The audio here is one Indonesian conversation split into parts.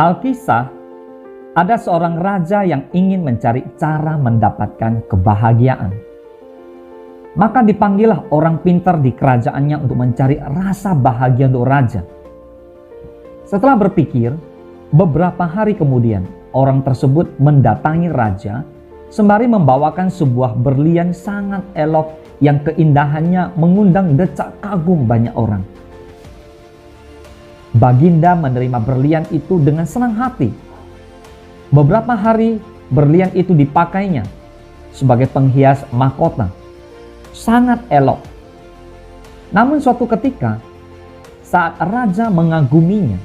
Alkisah, ada seorang raja yang ingin mencari cara mendapatkan kebahagiaan. Maka dipanggillah orang pintar di kerajaannya untuk mencari rasa bahagia untuk raja. Setelah berpikir, beberapa hari kemudian orang tersebut mendatangi raja sembari membawakan sebuah berlian sangat elok yang keindahannya mengundang decak kagum banyak orang. Baginda menerima berlian itu dengan senang hati. Beberapa hari berlian itu dipakainya sebagai penghias mahkota. Sangat elok. Namun suatu ketika saat raja mengaguminya,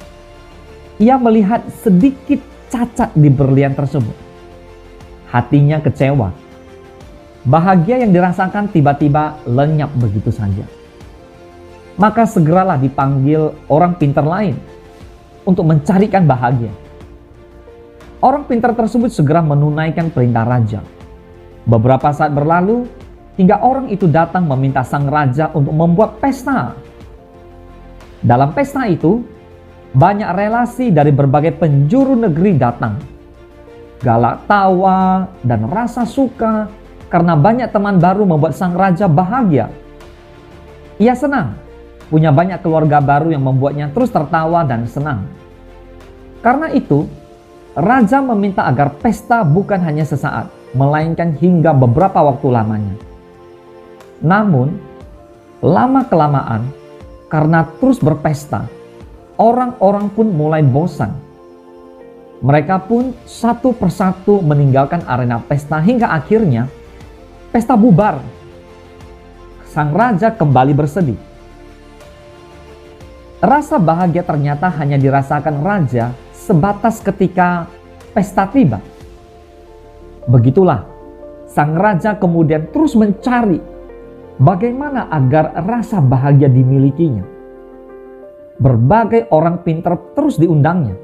ia melihat sedikit cacat di berlian tersebut. Hatinya kecewa. Bahagia yang dirasakan tiba-tiba lenyap begitu saja. Maka segeralah dipanggil orang pintar lain untuk mencarikan bahagia. Orang pintar tersebut segera menunaikan perintah raja. Beberapa saat berlalu hingga orang itu datang meminta sang raja untuk membuat pesta. Dalam pesta itu, banyak relasi dari berbagai penjuru negeri datang. Galak tawa dan rasa suka karena banyak teman baru membuat sang raja bahagia. Ia senang punya banyak keluarga baru yang membuatnya terus tertawa dan senang. Karena itu, raja meminta agar pesta bukan hanya sesaat, melainkan hingga beberapa waktu lamanya. Namun, lama-kelamaan, karena terus berpesta, orang-orang pun mulai bosan. Mereka pun satu persatu meninggalkan arena pesta hingga akhirnya pesta bubar. Sang raja kembali bersedih. Rasa bahagia ternyata hanya dirasakan raja sebatas ketika pesta tiba. Begitulah, sang raja kemudian terus mencari bagaimana agar rasa bahagia dimilikinya. Berbagai orang pintar terus diundangnya.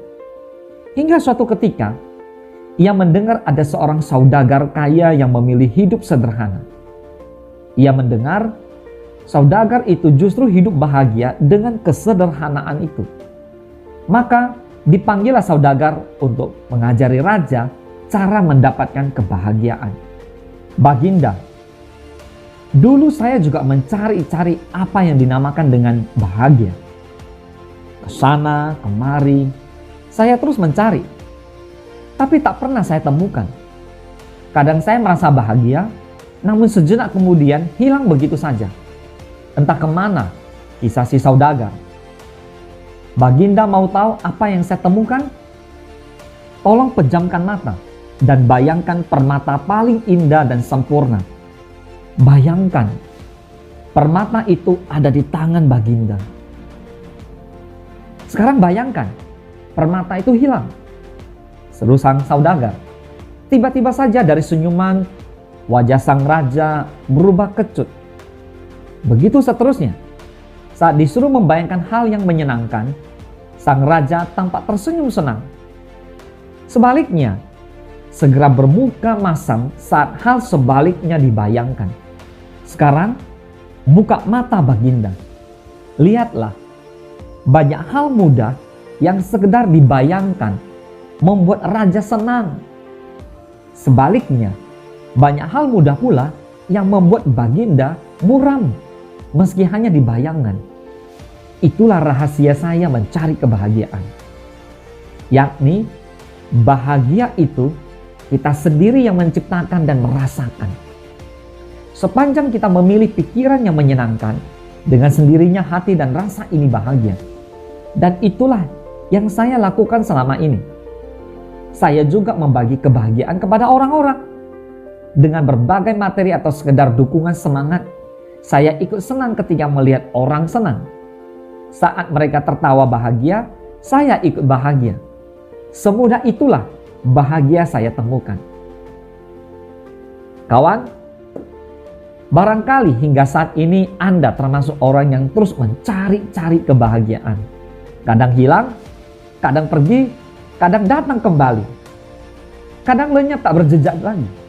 Hingga suatu ketika, ia mendengar ada seorang saudagar kaya yang memilih hidup sederhana. Ia mendengar saudagar itu justru hidup bahagia dengan kesederhanaan itu. Maka dipanggillah saudagar untuk mengajari raja cara mendapatkan kebahagiaan. Baginda, dulu saya juga mencari-cari apa yang dinamakan dengan bahagia. Kesana, kemari, saya terus mencari. Tapi tak pernah saya temukan. Kadang saya merasa bahagia, namun sejenak kemudian hilang begitu saja. Entah kemana kisah si saudagar. Baginda mau tahu apa yang saya temukan? Tolong pejamkan mata dan bayangkan permata paling indah dan sempurna. Bayangkan, permata itu ada di tangan Baginda. Sekarang bayangkan, permata itu hilang. Seru sang saudagar. Tiba-tiba saja dari senyuman, wajah sang raja berubah kecut. Begitu seterusnya. Saat disuruh membayangkan hal yang menyenangkan, sang raja tampak tersenyum senang. Sebaliknya, segera bermuka masam saat hal sebaliknya dibayangkan. Sekarang, buka mata Baginda. Lihatlah, banyak hal mudah yang sekedar dibayangkan membuat raja senang. Sebaliknya, banyak hal mudah pula yang membuat Baginda muram meski hanya dibayangkan. Itulah rahasia saya mencari kebahagiaan. Yakni, bahagia itu kita sendiri yang menciptakan dan merasakan. Sepanjang kita memilih pikiran yang menyenangkan, dengan sendirinya hati dan rasa ini bahagia. Dan itulah yang saya lakukan selama ini. Saya juga membagi kebahagiaan kepada orang-orang. Dengan berbagai materi atau sekedar dukungan semangat, saya ikut senang ketika melihat orang senang. Saat mereka tertawa bahagia, saya ikut bahagia. Semudah itulah bahagia saya temukan. Kawan, barangkali hingga saat ini Anda termasuk orang yang terus mencari-cari kebahagiaan. Kadang hilang, kadang pergi, kadang datang kembali. Kadang lenyap tak berjejak lagi.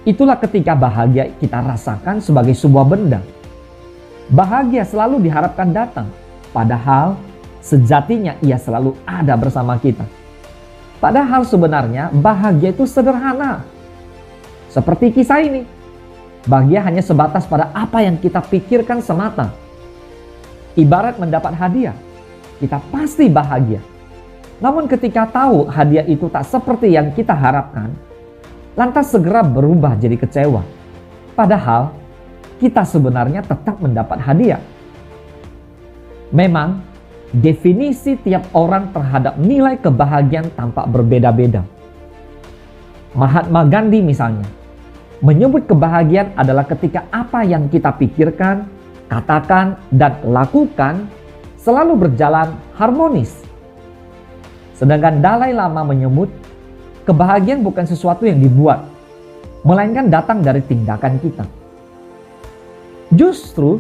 Itulah ketika bahagia kita rasakan sebagai sebuah benda. Bahagia selalu diharapkan datang, padahal sejatinya ia selalu ada bersama kita. Padahal sebenarnya bahagia itu sederhana. Seperti kisah ini, bahagia hanya sebatas pada apa yang kita pikirkan semata. Ibarat mendapat hadiah, kita pasti bahagia. Namun ketika tahu hadiah itu tak seperti yang kita harapkan, lantas segera berubah jadi kecewa. Padahal kita sebenarnya tetap mendapat hadiah. Memang definisi tiap orang terhadap nilai kebahagiaan tampak berbeda-beda. Mahatma Gandhi misalnya menyebut kebahagiaan adalah ketika apa yang kita pikirkan, katakan, dan lakukan selalu berjalan harmonis. Sedangkan Dalai Lama menyebut kebahagiaan bukan sesuatu yang dibuat, melainkan datang dari tindakan kita. Justru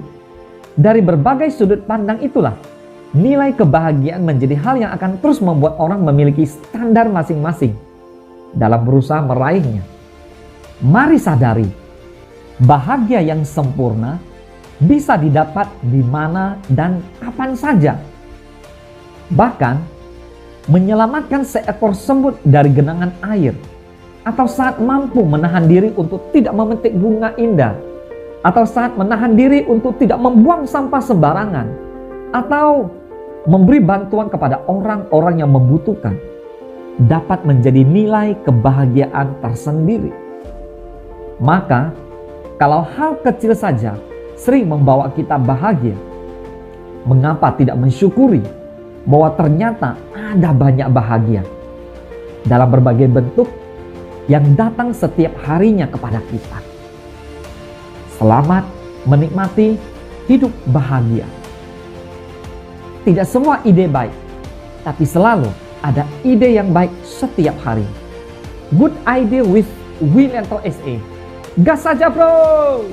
dari berbagai sudut pandang itulah nilai kebahagiaan menjadi hal yang akan terus membuat orang memiliki standar masing-masing dalam berusaha meraihnya. Mari sadari, bahagia yang sempurna bisa didapat di mana dan kapan saja. Bahkan, menyelamatkan seekor semut dari genangan air, atau saat mampu menahan diri untuk tidak memetik bunga indah, atau saat menahan diri untuk tidak membuang sampah sembarangan, atau memberi bantuan kepada orang-orang yang membutuhkan, dapat menjadi nilai kebahagiaan tersendiri. Maka, kalau hal kecil saja sering membawa kita bahagia, mengapa tidak mensyukuri bahwa ternyata ada banyak bahagia dalam berbagai bentuk yang datang setiap harinya kepada kita. Selamat menikmati hidup bahagia. Tidak semua ide baik, tapi selalu ada ide yang baik setiap hari. Good idea with Will and SE. Gas saja bro!